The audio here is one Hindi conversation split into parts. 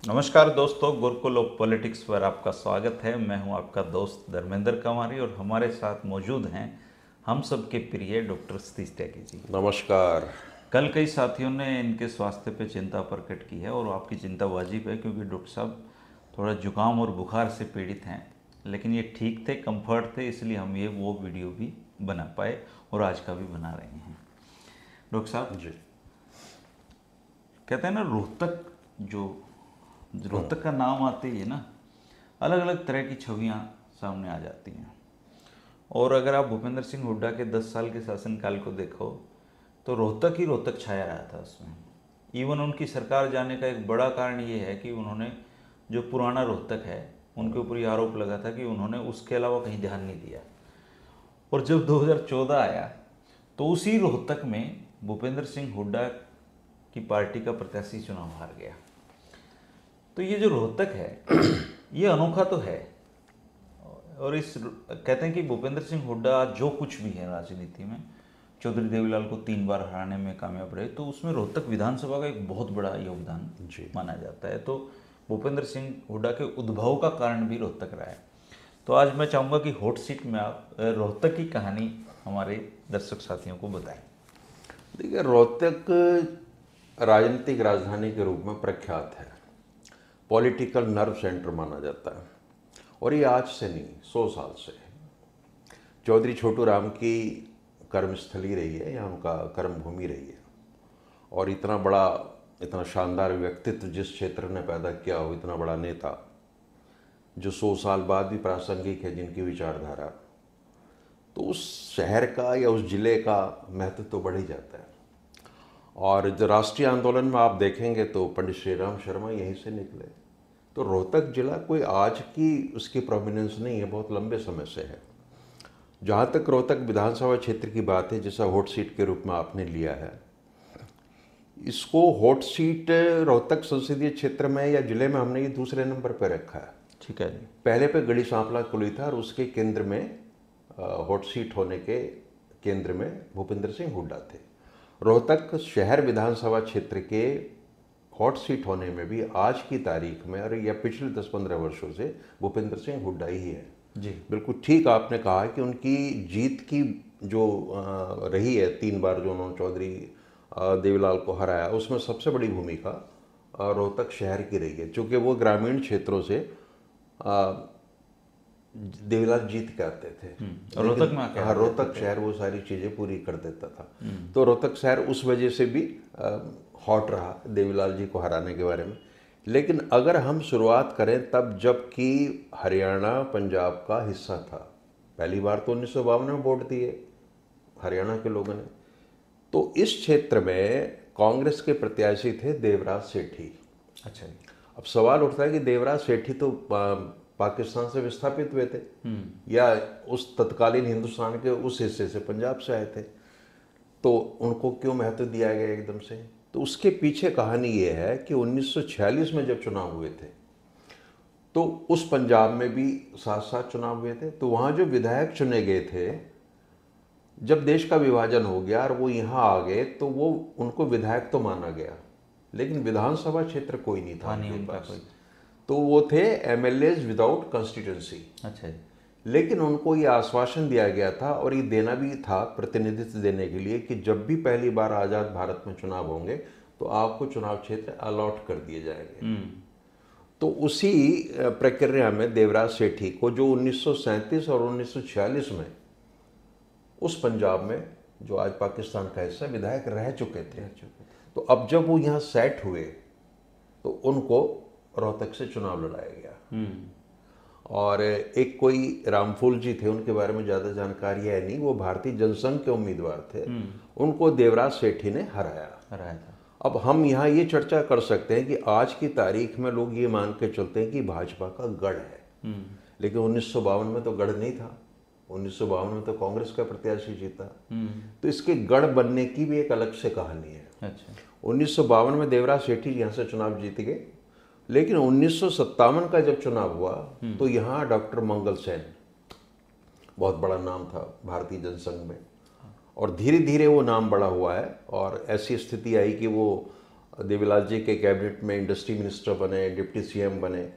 नमस्कार दोस्तों, गुरुकुल ऑफ पॉलिटिक्स पर आपका स्वागत है। मैं हूं आपका दोस्त धर्मेंद्र कंवारी और हमारे साथ मौजूद हैं हम सबके प्रिय डॉक्टर सतीश त्यागी जी। नमस्कार। कल कई साथियों ने इनके स्वास्थ्य पे चिंता प्रकट की है और आपकी चिंता वाजिब है, क्योंकि डॉक्टर साहब थोड़ा जुकाम और बुखार से पीड़ित हैं। लेकिन ये ठीक थे, कंफर्ट थे, इसलिए हम ये वो वीडियो भी बना पाए और आज का भी बना रहे हैं। डॉक्टर साहब, जी। कहते हैं ना, रोहतक का नाम आते ही है ना, अलग अलग तरह की छवियां सामने आ जाती हैं। और अगर आप भूपेंद्र सिंह हुड्डा के 10 साल के शासनकाल को देखो तो रोहतक ही रोहतक छाया रहा था उसमें। इवन उनकी सरकार जाने का एक बड़ा कारण ये है कि उन्होंने जो पुराना रोहतक है उनके ऊपर ये आरोप लगा था कि उन्होंने उसके अलावा कहीं ध्यान नहीं दिया। और जब 2014 आया तो उसी रोहतक में भूपेंद्र सिंह हुड्डा की पार्टी का प्रत्याशी चुनाव हार गया। तो ये जो रोहतक है ये अनोखा तो है। और इस कहते हैं कि भूपेंद्र सिंह हुड्डा जो कुछ भी है राजनीति में, चौधरी देवीलाल को 3 बार हराने में कामयाब रहे, तो उसमें रोहतक विधानसभा का एक बहुत बड़ा योगदान जी। माना जाता है। तो भूपेंद्र सिंह हुड्डा के उद्भव का कारण भी रोहतक रहा है। तो आज मैं चाहूँगा कि हॉट सीट में आप रोहतक की कहानी हमारे दर्शक साथियों को बताएं। देखिए, रोहतक राजनीतिक राजधानी के रूप में प्रख्यात है। पॉलिटिकल नर्व सेंटर माना जाता है। और ये आज से नहीं, 100 साल से है। चौधरी छोटू राम की कर्मस्थली रही है, यहाँ उनका कर्मभूमि रही है। और इतना बड़ा, इतना शानदार व्यक्तित्व जिस क्षेत्र ने पैदा किया हो, इतना बड़ा नेता जो 100 साल बाद भी प्रासंगिक है, जिनकी विचारधारा, तो उस शहर का या उस जिले का महत्व तो बढ़ ही जाता है। और जो राष्ट्रीय आंदोलन में आप देखेंगे तो पंडित श्री राम शर्मा यहीं से निकले। तो रोहतक जिला कोई आज की उसकी प्रोमिनेंस नहीं है, बहुत लंबे समय से है। जहाँ तक रोहतक विधानसभा क्षेत्र की बात है, जैसा हॉट सीट के रूप में आपने लिया है, इसको हॉट सीट रोहतक संसदीय क्षेत्र में या जिले में हमने ये दूसरे नंबर पर रखा है। ठीक है जी। पहले पे गढ़ी सांपला कुली था और उसके केंद्र में हॉट सीट होने के केंद्र में भूपेंद्र सिंह हुड्डा थे। रोहतक शहर विधानसभा क्षेत्र के हॉट सीट होने में भी आज की तारीख में और या पिछले 10-15 वर्षों से भूपेंद्र सिंह हुड्डा ही है। जी बिल्कुल ठीक आपने कहा कि उनकी जीत की जो रही है, 3 बार जो उन्होंने चौधरी देवीलाल को हराया, उसमें सबसे बड़ी भूमिका रोहतक शहर की रही है। चूँकि वो ग्रामीण क्षेत्रों से देवीलाल जीत के आते थे। और रोहतक में आके हाँ, हार रोहतक जाते थे। शहर वो सारी चीज़ें पूरी कर देता था। तो रोहतक शहर उस वजह से भी हॉट रहा देवीलाल जी को हराने के बारे में। लेकिन अगर हम शुरुआत करें तब जबकि हरियाणा पंजाब का हिस्सा था, पहली बार तो 1952 में वोट दिए हरियाणा के लोगों ने। तो इस क्षेत्र में कांग्रेस के प्रत्याशी थे देवराज सेठी। अच्छा जी। अब सवाल उठता है कि देवराज सेठी तो पाकिस्तान से विस्थापित हुए थे या उस तत्कालीन हिंदुस्तान के उस हिस्से से, पंजाब से आए थे, तो उनको क्यों महत्व दिया गया एकदम से? तो उसके पीछे कहानी ये है कि 1946 में जब चुनाव हुए थे तो उस पंजाब में भी साथ साथ चुनाव हुए थे। तो वहाँ जो विधायक चुने गए थे, जब देश का विभाजन हो गया और वो यहाँ आ गए तो वो उनको विधायक तो माना गया, लेकिन विधानसभा क्षेत्र कोई नहीं था नहीं उनके उनका पास। कोई। तो वो थे एमएलएज विदाउट कॉन्स्टिट्यूंसी। अच्छा जी। लेकिन उनको ये आश्वासन दिया गया था और ये देना भी था प्रतिनिधित्व देने के लिए कि जब भी पहली बार आज़ाद भारत में चुनाव होंगे तो आपको चुनाव क्षेत्र अलॉट कर दिए जाएंगे। तो उसी प्रक्रिया में देवराज सेठी को, जो 1937 और 1946 में उस पंजाब में जो आज पाकिस्तान का हिस्सा विधायक रह चुके थे, तो अब जब वो यहाँ सेट हुए तो उनको रोहतक से चुनाव लड़ाया गया। और एक कोई रामफूल जी थे, उनके बारे में ज़्यादा जानकारी है नहीं, वो भारतीय जनसंघ के उम्मीदवार थे। उनको देवराज सेठी ने हराया था। अब हम यहाँ ये चर्चा कर सकते हैं कि आज की तारीख में लोग ये मान के चलते हैं कि भाजपा का गढ़ है, लेकिन 1952 में तो गढ़ नहीं था। 1952 में तो कांग्रेस का प्रत्याशी जीता। तो इसके गढ़ बनने की भी एक अलग से कहानी है। अच्छा। 1952 में देवराज सेठी यहाँ से चुनाव जीत गए, लेकिन 1957 का जब चुनाव हुआ तो यहाँ डॉक्टर मंगल सेन, बहुत बड़ा नाम था भारतीय जनसंघ में, और धीरे धीरे वो नाम बड़ा हुआ है और ऐसी स्थिति आई कि वो देवीलाल जी के कैबिनेट में इंडस्ट्री मिनिस्टर बने, डिप्टी सीएम बने,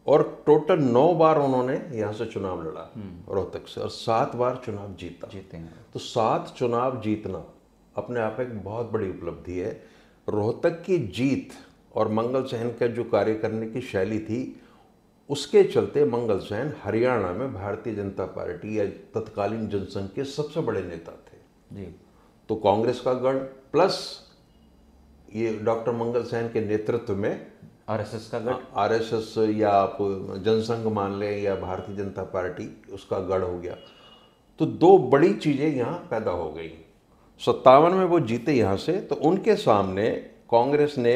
और टोटल 9 बार उन्होंने यहाँ से चुनाव लड़ा रोहतक से, और 7 बार चुनाव जीते हैं। तो 7 चुनाव जीतना अपने आप एक बहुत बड़ी उपलब्धि है। रोहतक की जीत और मंगल सेन का जो कार्य करने की शैली थी, उसके चलते मंगल सेन हरियाणा में भारतीय जनता पार्टी या तत्कालीन जनसंघ के सबसे बड़े नेता थे जी। तो कांग्रेस का गढ़ प्लस ये डॉक्टर मंगल सेन के नेतृत्व में आरएसएस का गढ़, आरएसएस या आप जनसंघ मान लें या भारतीय जनता पार्टी, उसका गढ़ हो गया। तो 2 बड़ी चीजें यहाँ पैदा हो गई। 57 में वो जीते यहाँ से, तो उनके सामने कांग्रेस ने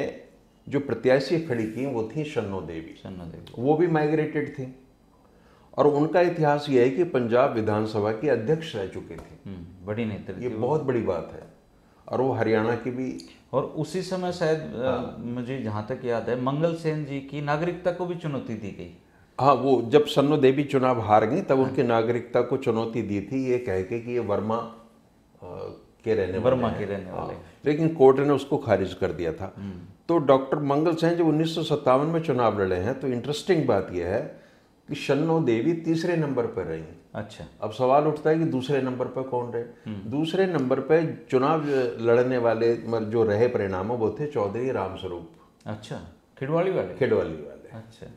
जो प्रत्याशी खड़ी की वो थी शन्नो देवी। वो भी माइग्रेटेड थी, और उनका इतिहास ये है कि पंजाब विधानसभा की अध्यक्ष रह चुके थे। बड़ी नेतृत्व, ये बहुत बड़ी बात है। और वो हरियाणा की भी, और उसी समय शायद मुझे जहाँ तक याद है मंगल सेन जी की नागरिकता को भी चुनौती दी गई। हाँ, वो जब शन्नो देवी चुनाव हार गई तब उनकी नागरिकता को चुनौती दी थी, ये कह के कि ये वर्मा के रहने वाले हैं। लेकिन कोर्ट ने उसको खारिज कर दिया था। तो डॉक्टर मंगल सेन जब 1957 में चुनाव लड़े हैं, तो इंटरेस्टिंग बात यह है कि शन्नो देवी तीसरे नंबर पर रही। अच्छा, अब सवाल उठता है कि दूसरे नंबर पर कौन रहे। दूसरे नंबर पर चुनाव लड़ने वाले जो रहे परिणाम वो थे चौधरी रामस्वरूप। अच्छा, खिड़वाली वाले। अच्छा,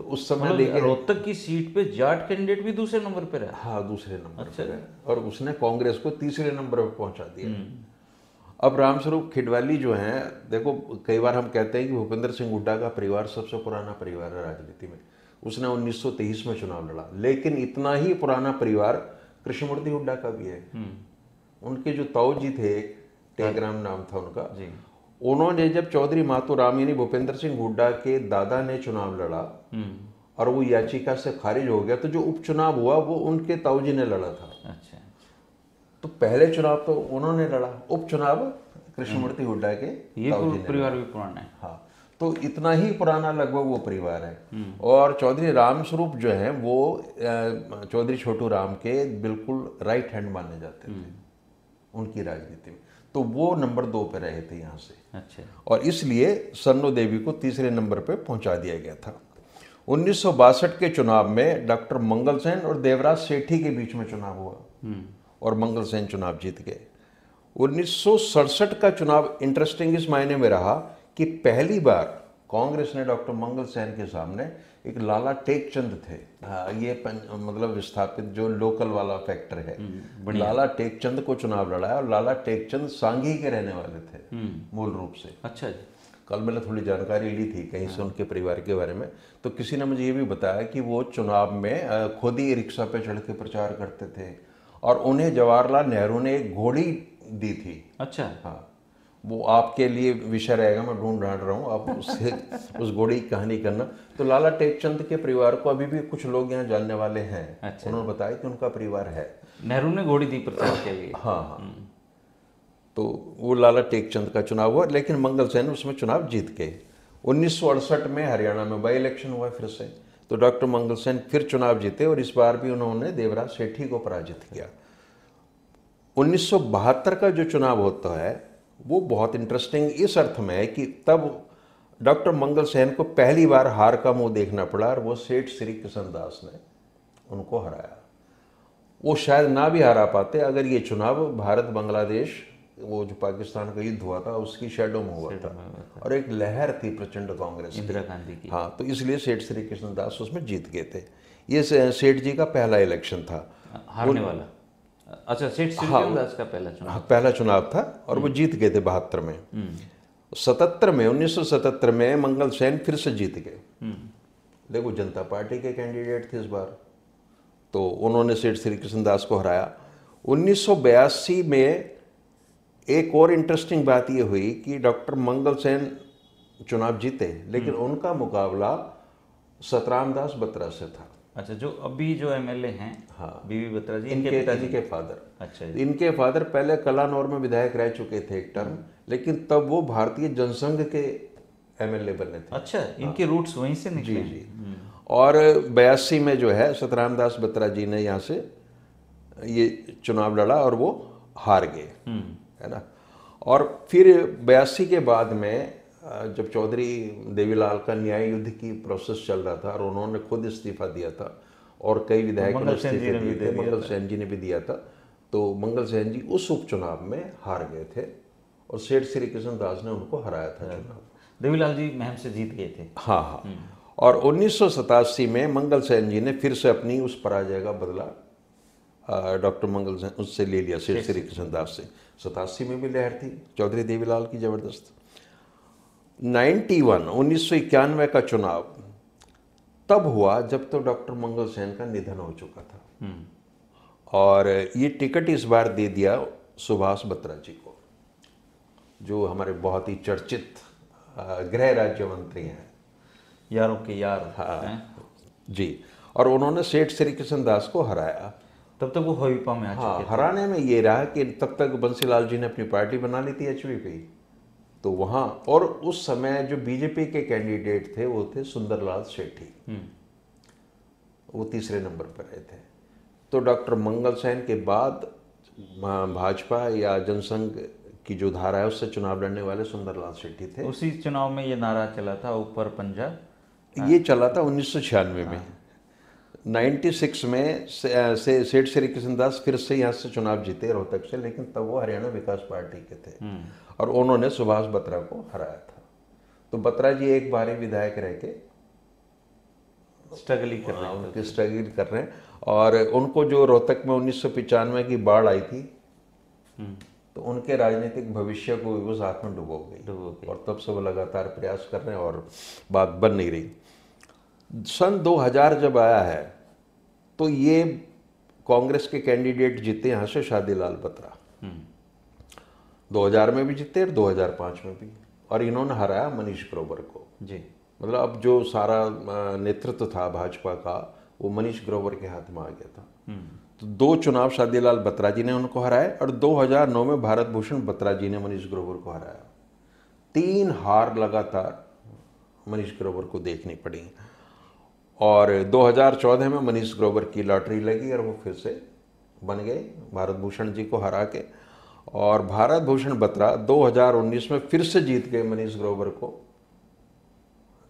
तो उस समय देखिए रोहतक की सीट पे जाट कैंडिडेट भी दूसरे नंबर पे रहा। हाँ, दूसरे नंबर पर है, और उसने कांग्रेस को तीसरे नंबर पर पहुंचा दिया। अब रामस्वरूप खिडवाली जो हैं, देखो कई बार हम कहते हैं कि भूपेंद्र सिंह हुड्डा का परिवार सबसे पुराना परिवार है राजनीति में। उसने 1923 में चुनाव लड़ा, लेकिन इतना ही पुराना परिवार कृष्णमूर्ति हुड्डा का भी है। उनके जो ताऊ जी थे, टेकराम नाम था उनका, उन्होंने जब चौधरी मातूराम यानी भूपेंद्र सिंह हुड्डा के दादा ने चुनाव लड़ा और वो याचिका से खारिज हो गया, तो जो उपचुनाव हुआ वो उनके ताऊ जी ने लड़ा था। अच्छा, तो पहले चुनाव तो उन्होंने लड़ा, उपचुनाव कृष्णमूर्ति हुड्डा के ये परिवार भी पुराना है। हाँ, तो इतना ही पुराना लगभग वो परिवार है। और चौधरी रामस्वरूप जो है वो चौधरी छोटू राम के बिल्कुल राइट हैंड माने जाते थे उनकी राजनीति में। तो वो नंबर 2 पे रहे थे यहाँ से। अच्छा, और इसलिए शन्नो देवी को तीसरे नंबर पे पहुंचा दिया गया था। 1962 के चुनाव में डॉक्टर मंगल सेन और देवराज सेठी के बीच में चुनाव हुआ और मंगल सेन चुनाव जीत गए। 1967 का चुनाव इंटरेस्टिंग इस मायने में रहा कि पहली बार कांग्रेस ने डॉक्टर मंगल सेन के सामने एक लाला टेकचंद थे, ये मतलब विस्थापित जो लोकल वाला फैक्टर है, लाला टेकचंद को चुनाव लड़ाया। और लाला टेकचंद सांगी के रहने वाले थे मूल रूप से। अच्छा जी, कल मैंने थोड़ी जानकारी ली थी कहीं से उनके परिवार के बारे में, तो किसी ने मुझे ये भी बताया कि वो चुनाव में खुद ही रिक्शा पे चढ़ के प्रचार करते थे, और उन्हें जवाहरलाल नेहरू ने एक घोड़ी दी थी। अच्छा, हाँ, वो आपके लिए विषय रहेगा, मैं ढूंढ रहा हूँ, आप उससे उस घोड़ी की कहानी करना। तो लाला टेकचंद के परिवार को अभी भी कुछ लोग यहाँ जानने वाले हैं। अच्छा, उन्होंने बताया कि उनका परिवार है। नेहरू ने घोड़ी दी प्रचार के लिए। हाँ, तो वो लाला टेकचंद का चुनाव हुआ, लेकिन मंगल सेन उसमें चुनाव जीत गए। 1968 में हरियाणा में बाई इलेक्शन हुआ फिर से, तो डॉक्टर मंगल सेन फिर चुनाव जीते और इस बार भी उन्होंने देवराज सेठी को पराजित किया। 1972 का जो चुनाव होता है वो बहुत इंटरेस्टिंग इस अर्थ में है कि तब डॉक्टर मंगल सेन को पहली बार हार का मुंह देखना पड़ा, और वो सेठ श्री कृष्णदास ने उनको हराया। वो शायद ना भी हरा पाते अगर ये चुनाव भारत बांग्लादेश, वो जो पाकिस्तान का युद्ध हुआ था उसकी शैडो में हुआ था, और एक लहर थी प्रचंड कांग्रेस इंदिरा गांधी की। हाँ, तो इसलिए सेठ श्री कृष्णदास उसमें जीत गए थे। ये सेठ जी का पहला इलेक्शन था हारने वाला। अच्छा, सेठ श्री कृष्णदास का पहला चुनाव। हाँ, पहला चुनाव था और वो जीत गए थे 72 में। 1977 में मंगल सेन फिर से जीत गए। देखो, जनता पार्टी के कैंडिडेट थे इस बार, तो उन्होंने सेठ श्री कृष्णदास को हराया। 1982 में एक और इंटरेस्टिंग बात ये हुई कि डॉक्टर मंगल सेन चुनाव जीते, लेकिन उनका मुकाबला सतराम दास बत्रा से था। अच्छा, जो अभी जो एमएलए हैं, हाँ, बीवी बत्रा जी, इनके पिताजी के फादर। अच्छा, इनके फादर पहले कलानौर में विधायक रह चुके थे एक टर्म, लेकिन तब वो भारतीय जनसंघ के एमएलए बने थे। अच्छा, इनके रूट्स वहीं से निकले। जी। और 82 में जो है सतराम दास बत्रा जी ने यहाँ से ये चुनाव लड़ा और वो हार गए, है ना। और फिर 82 के बाद में जब चौधरी देवीलाल का न्याय युद्ध की प्रोसेस चल रहा था और उन्होंने खुद इस्तीफा दिया था और कई विधायकों ने इस्तीफे दिए थे, मंगल सेन जी ने भी दिया था, तो मंगल सेन जी उस उपचुनाव में हार गए थे और सेठ श्री कृष्ण दास ने उनको हराया था चुनाव। देवीलाल जी महम से जीत गए थे। हाँ हाँ। और 1987 में मंगल सेन जी ने फिर से अपनी उस पराजय का बदला डॉक्टर मंगल सेन उससे ले लिया, सेठ श्री कृष्ण दास से। 87 में भी लहर थी चौधरी देवीलाल की जबरदस्त। 1991 का चुनाव तब हुआ जब तो डॉक्टर मंगल सेन का निधन हो चुका था और ये टिकट इस बार दे दिया सुभाष बत्रा जी को, जो हमारे बहुत ही चर्चित गृह राज्य मंत्री हैं, यारों के यार। हाँ जी। और उन्होंने सेठ श्री कृष्ण दास को हराया। तब तक वो हवीपा में आ हाँ, चुके थे। हराने में ये रहा कि तब तक बंसीलाल जी ने अपनी पार्टी बना ली थी HVP, तो वहाँ और उस समय जो बीजेपी के कैंडिडेट थे वो थे सुंदरलाल शेट्टी, वो तीसरे नंबर पर रहे थे। तो डॉक्टर मंगल सेन के बाद भाजपा या जनसंघ की जो धारा है उससे चुनाव लड़ने वाले सुंदरलाल शेट्टी थे। उसी चुनाव में ये नारा चला था, ऊपर पंजा। ये चला था 1996 में। 96 में से सेठ श्री कृष्ण दास फिर से यहाँ से चुनाव जीते रोहतक से, लेकिन तब वो हरियाणा विकास पार्टी के थे और उन्होंने सुभाष बत्रा को हराया था। तो बत्रा जी एक बार ही विधायक रह के स्ट्रगल ही कर रहे हैं। उनके स्ट्रगल कर रहे हैं और उनको जो रोहतक में 1995 की बाढ़ आई थी तो उनके राजनीतिक भविष्य को वो साथ में डुबो गई और तब से वो लगातार प्रयास कर रहे हैं और बात बन नहीं रही। सन 2000 जब आया है तो ये कांग्रेस के कैंडिडेट जीते यहाँ से शादीलाल बत्रा, 2000 में भी जीते और 2005 में भी, और इन्होंने हराया मनीष ग्रोवर को जी। मतलब अब जो सारा नेतृत्व था भाजपा का वो मनीष ग्रोवर के हाथ में आ गया था। तो 2 चुनाव शादीलाल बत्रा जी ने उनको हराए और 2009 में भारत भूषण बत्रा जी ने मनीष ग्रोवर को हराया। 3 हार लगातार मनीष ग्रोवर को देखनी पड़ी और 2014 में मनीष ग्रोवर की लॉटरी लगी और वो फिर से बन गए भारत भूषण जी को हरा के, और भारत भूषण बत्रा 2019 में फिर से जीत गए मनीष ग्रोवर को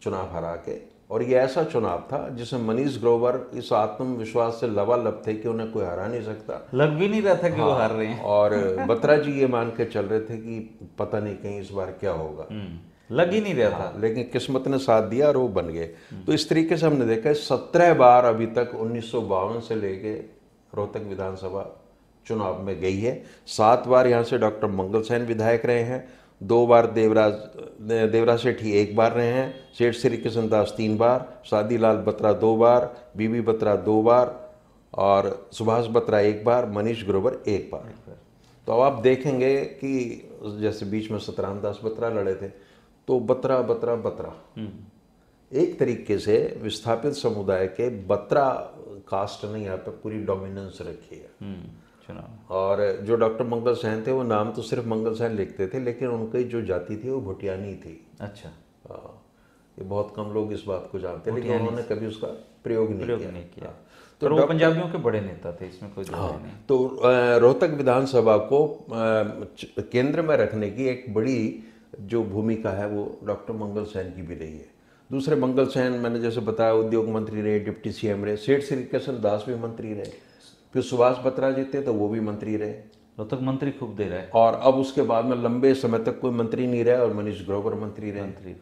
चुनाव हरा के। और ये ऐसा चुनाव था जिसमें मनीष ग्रोवर इस आत्मविश्वास से लबालब थे कि उन्हें कोई हरा नहीं सकता, लग भी नहीं रहा था कि वो हार रहे हैं। और बत्रा जी ये मान के चल रहे थे कि पता नहीं कहीं इस बार क्या होगा, लग ही नहीं रहा था। लेकिन किस्मत ने साथ दिया और वो बन गए। तो इस तरीके से हमने देखा 17 बार अभी तक 1952 से लेके रोहतक विधानसभा चुनाव में गई है। 7 बार यहाँ से डॉक्टर मंगल सेन विधायक रहे हैं, 2 बार देवराज सेठी 1 बार रहे हैं, सेठ श्री कृष्ण दास 3 बार, शादीलाल बत्रा 2 बार, बीबी बत्रा 2 बार और सुभाष बत्रा 1 बार, मनीष ग्रोवर 1 बार। तो अब आप देखेंगे कि जैसे बीच में सतराम दास बत्रा लड़े थे, तो बत्रा बत्रा बत्रा एक तरीके से विस्थापित समुदाय के बत्रा कास्ट ने यहाँ पे पूरी डोमिनेंस रखी है। चुनाव और जो डॉक्टर मंगल सेन थे वो नाम तो सिर्फ मंगल सेन लिखते थे, लेकिन उनकी जो जाति थी वो भुटियानी थी। अच्छा। ये बहुत कम लोग इस बात को जानते हैं, लेकिन उन्होंने कभी उसका प्रयोग नहीं किया। तो वो पंजाबियों के बड़े नेता थे, इसमें कोई हाँ, नहीं। तो रोहतक विधानसभा को केंद्र में रखने की एक बड़ी जो भूमिका है वो डॉक्टर मंगल सेन की भी रही है। दूसरे मंगल सेन मैंने जैसे बताया उद्योग मंत्री रहे, डिप्टी CM रहे, सेठ श्री कृष्ण दास भी मंत्री रहे, फिर सुभाष बत्रा जीते तो वो भी मंत्री रहे। रोहतक मंत्री खूब दे रहा है। और अब उसके बाद में लंबे समय तक कोई मंत्री नहीं रहा और मनीष ग्रोवर मंत्री रहे।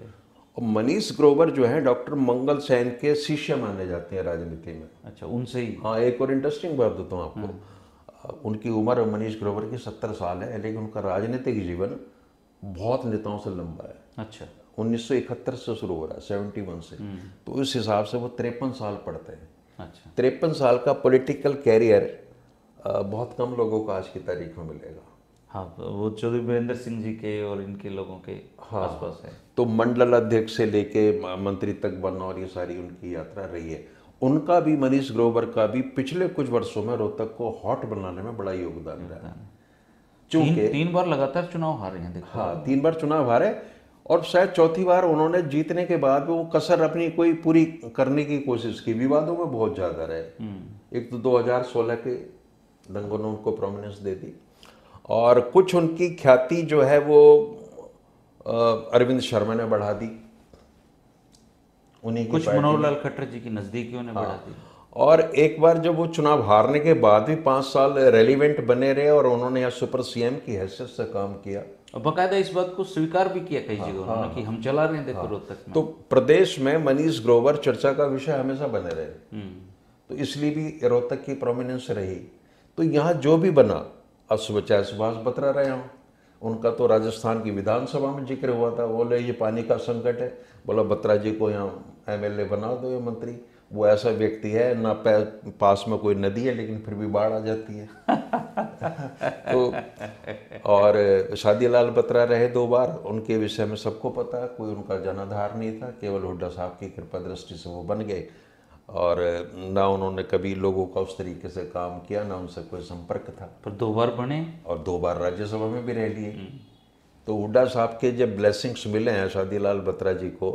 और मनीष ग्रोवर जो है डॉक्टर मंगल सेन के शिष्य माने जाते हैं राजनीति में। अच्छा, उनसे ही। हाँ, एक और इंटरेस्टिंग बात बताता हूँ आपको। उनकी उम्र मनीष ग्रोवर की 70 साल है, लेकिन उनका राजनीतिक जीवन बहुत नेताओं से लंबा है। अच्छा। 1971 से शुरू हो रहा है, 71 से। तो उस हिसाब से वो 53 साल पढ़ते हैं। अच्छा। 53 साल का पॉलिटिकल कैरियर बहुत कम लोगों को आज की तारीख में मिलेगा। हाँ, वो चौधरी वीरेंद्र सिंह जी के और इनके लोगों के आसपास है। तो मंडल अध्यक्ष से लेके मंत्री तक बनना और ये सारी उनकी यात्रा रही है। उनका भी, मनीष ग्रोवर का भी पिछले कुछ वर्षों में रोहतक को हॉट बनाने में बड़ा योगदान रहा है। चूंकि 3 बार लगातार चुनाव हारे हैं। देखो, हाँ, 3 बार चुनाव हारे और शायद चौथी बार उन्होंने जीतने के बाद वो कसर अपनी कोई पूरी करने की कोशिश की। विवादों में बहुत ज़्यादा रहे। एक तो 2016 के दंगों ने उनको प्रोमिनेंस दे दी और कुछ उनकी ख्याति जो है वो अरविंद शर्मा ने बढ़ा दी, उन्हीं की कुछ पार्टी मनोहर ने। लाल खट्टर जी की नजदीकियों ने बढ़ा दी। और एक बार जब वो चुनाव हारने के बाद भी 5 साल रेलिवेंट बने रहे और उन्होंने यहाँ सुपर सीएम की हैसियत से काम किया। और बाकायदा इस बात को स्वीकार भी किया कई जगह उन्होंने कि हम चला रहे हैं देखो रोहतक में। तो प्रदेश में मनीष ग्रोवर चर्चा का विषय हमेशा बने रहे, तो इसलिए भी रोहतक की प्रोमिनेंस रही। तो यहाँ जो भी बना, अब चाहे सुभाष बत्रा रहे हों, उनका तो राजस्थान की विधानसभा में जिक्र हुआ था, बोले ये पानी का संकट है, बोला बत्रा जी को यहाँ एमएलए बना दो या मंत्री। वो ऐसा व्यक्ति है ना, पास में कोई नदी है लेकिन फिर भी बाढ़ आ जाती है। तो और शादीलाल बत्रा रहे 2 बार, उनके विषय में सबको पता है, कोई उनका जनाधार नहीं था, केवल हुड्डा साहब की कृपा दृष्टि से वो बन गए। और ना उन्होंने कभी लोगों का उस तरीके से काम किया, ना उनसे कोई संपर्क था। पर 2 बार बने और 2 बार राज्यसभा में भी रह लिए। तो हुड्डा साहब के जब ब्लेसिंग्स मिले हैं शादीलाल बत्रा जी को,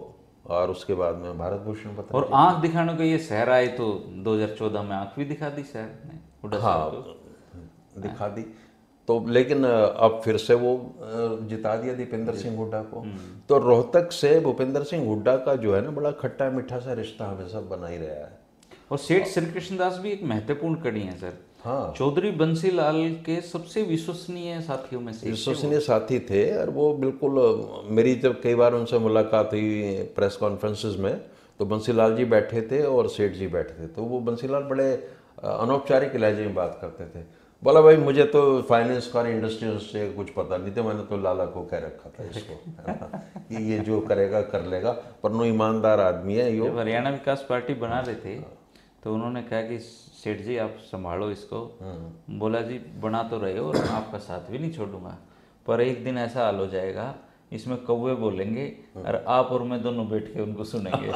और उसके बाद में भारत भूषण बत्रा और आंख दिखाने को ये शहर आए तो 2014 में आंख भी दिखा दी शहर ने हुड्डा साहब को। दिखा दी। तो लेकिन अब फिर से वो जिता दिया दीपेंद्र सिंह हुड्डा को। तो रोहतक से भूपेंद्र सिंह हुड्डा का जो है ना, बड़ा खट्टा मीठा सा रिश्ता हमेशा बना ही रहा है। और सेठ श्री कृष्ण दास भी एक महत्वपूर्ण कड़ी है सर। हाँ, चौधरी बंसीलाल के सबसे विश्वसनीय साथियों में से विश्वसनीय साथी थे। और वो बिल्कुल, मेरी जब कई बार उनसे मुलाकात हुई प्रेस कॉन्फ्रेंसेस में, तो बंसीलाल जी बैठे थे और सेठ जी बैठे थे। तो वो बंसीलाल बड़े अनौपचारिक लहजे में बात करते थे। बोला भाई मुझे तो फाइनेंस और इंडस्ट्री से कुछ पता नहीं था, मैंने तो लाला को कह रखा था इसको कि ये जो करेगा कर लेगा, पर नो ईमानदार आदमी है यो। जब हरियाणा विकास पार्टी बना रहे थे तो उन्होंने कहा कि सेठ जी आप संभालो इसको। बोला जी बना तो रहे हो और आपका साथ भी नहीं छोड़ूंगा, पर एक दिन ऐसा हाल हो जाएगा इसमें कौवे बोलेंगे और आप और मैं दोनों बैठ के उनको सुनेंगे।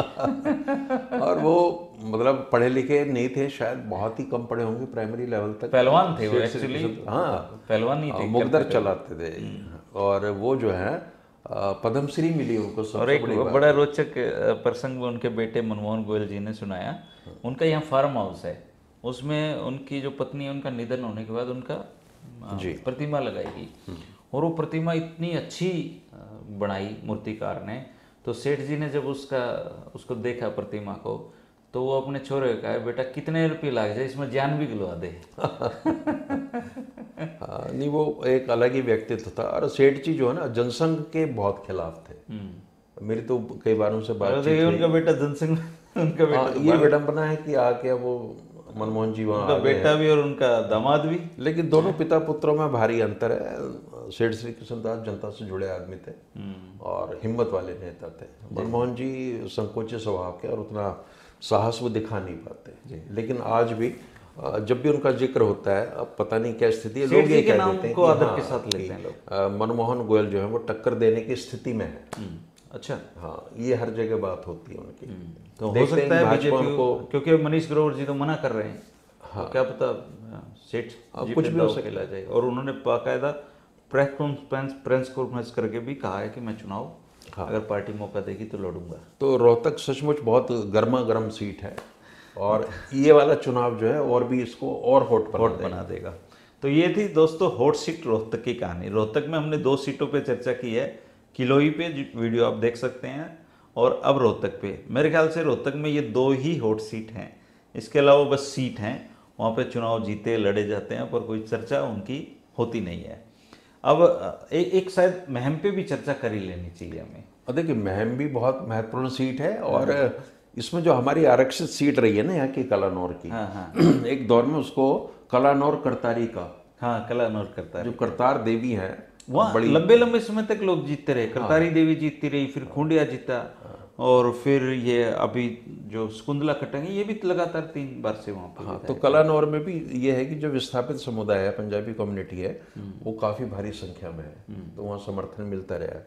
और वो मतलब पढ़े लिखे नहीं थे शायद, बहुत ही कम पढ़े होंगे, प्राइमरी लेवल तक पहलवान थे वो एक्चुअली। हाँ, पहलवान नहीं थे, मुकदर चलाते थे। और वो जो है पद्मश्री मिली उनको। और एक बड़ा रोचक प्रसंग उनके बेटे मनमोहन गोयल जी ने सुनाया। उनका यहाँ फार्म हाउस है, उसमें उनकी जो पत्नी है उनका निधन होने के बाद उनका प्रतिमा लगाई गई, और वो प्रतिमा इतनी अच्छी बनाई मूर्तिकार ने। तो सेठ जी ने जब उसको देखा प्रतिमा को, तो वो अपने छोरे को कहा बेटा कितने रुपये लग जाए, इसमें जान भी गलवा दे। नहीं, वो एक अलग ही व्यक्तित्व था। और सेठ जी जो है ना, जनसंघ के बहुत खिलाफ थे। मेरी तो कई बार उनसे बात हुई। उनका बेटा जनसंघ, उनका बेटा ये विडम्बना है कि आके वो मनमोहन जी वहाँ, उनका बेटा भी और उनका दामाद भी। लेकिन दोनों पिता पुत्रों में भारी अंतर है। सेठ श्री कृष्णदास जनता से जुड़े आदमी थे और हिम्मत वाले नेता थे। मनमोहन जी संकोची स्वभाव के और उतना साहस वो दिखा नहीं पाते। लेकिन आज भी जब भी उनका जिक्र होता है, अब पता नहीं क्या स्थिति है, लोग ये कह देते हैं को आदर के साथ लेते हैं लोग। मनमोहन गोयल जो है वो टक्कर देने की स्थिति में है। अच्छा, हाँ, ये हर जगह बात होती है उनकी। तो हो सकता है बीजेपी को, क्योंकि मनीष ग्रोवर जी तो मना कर रहे हैं। हाँ, तो क्या पता सेठ जी कुछ भी हो सकेला जाए। और उन्होंने बाकायदा प्रेस कॉन्फ्रेंस करके भी कहा है कि मैं चुनाव अगर पार्टी मौका देगी तो लड़ूंगा। तो रोहतक सचमुच बहुत गर्मा गर्म सीट है, और ये वाला चुनाव जो है और भी इसको और हॉट बना देगा। तो ये थी दोस्तों हॉट सीट रोहतक की कहानी। रोहतक में हमने 2 सीटों पे चर्चा की है, किलोई पे वीडियो आप देख सकते हैं, और अब रोहतक पे। मेरे ख्याल से रोहतक में ये 2 ही हॉट सीट हैं, इसके अलावा बस सीट हैं, वहाँ पे चुनाव जीते लड़े जाते हैं, पर कोई चर्चा उनकी होती नहीं है। अब एक शायद महम पे भी चर्चा कर ही लेनी चाहिए हमें। और देखिए, महम भी बहुत महत्वपूर्ण सीट है, और इसमें जो हमारी आरक्षित सीट रही है ना यहाँ की कलानौर की, एक दौर में उसको कलानौर करतारी का, कलानौर करतारी, जो करतार देवी है, वहाँ लंबे समय तक लोग जीतते रहे। करतारी देवी जीतती रही, फिर खूंडिया जीता, और फिर ये अभी जो स्कुंदला कटेंगे ये भी लगातार 3 बार से वहाँ पर। हाँ, तो कलानौर में भी ये है कि जो विस्थापित समुदाय है, पंजाबी कम्युनिटी है, वो काफ़ी भारी संख्या में है, तो वहाँ समर्थन मिलता रहा है।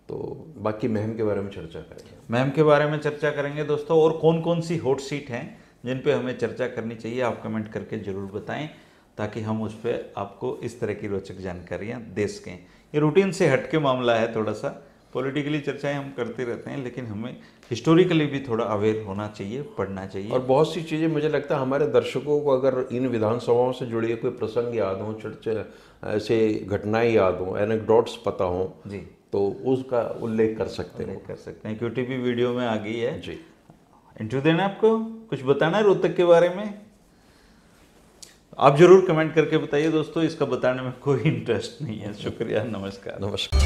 तो बाकी महम के बारे में चर्चा करेंगे। महम के बारे में चर्चा करेंगे दोस्तों, और कौन कौन सी हॉट सीट हैं जिन पे हमें चर्चा करनी चाहिए, आप कमेंट करके ज़रूर बताएं, ताकि हम उस पर आपको इस तरह की रोचक जानकारियाँ दे सकें। ये रूटीन से हट के मामला है, थोड़ा सा पॉलिटिकली चर्चाएं हम करते रहते हैं, लेकिन हमें हिस्टोरिकली भी थोड़ा अवेयर होना चाहिए, पढ़ना चाहिए। और बहुत सी चीज़ें मुझे लगता है हमारे दर्शकों को अगर इन विधानसभाओं से जुड़ी कोई प्रसंग याद हो, ऐसे घटनाएं याद हो, एनेक्डोट्स पता हो जी, तो उसका उल्लेख कर सकते हो। कर सकते हैं। क्यूटीपी वीडियो में आ गई है जी, इंटरव्यू देना है आपको, कुछ बताना है रोहतक के बारे में, आप जरूर कमेंट करके बताइए दोस्तों, इसका बताने में कोई इंटरेस्ट नहीं है। शुक्रिया, नमस्कार। नमस्कार।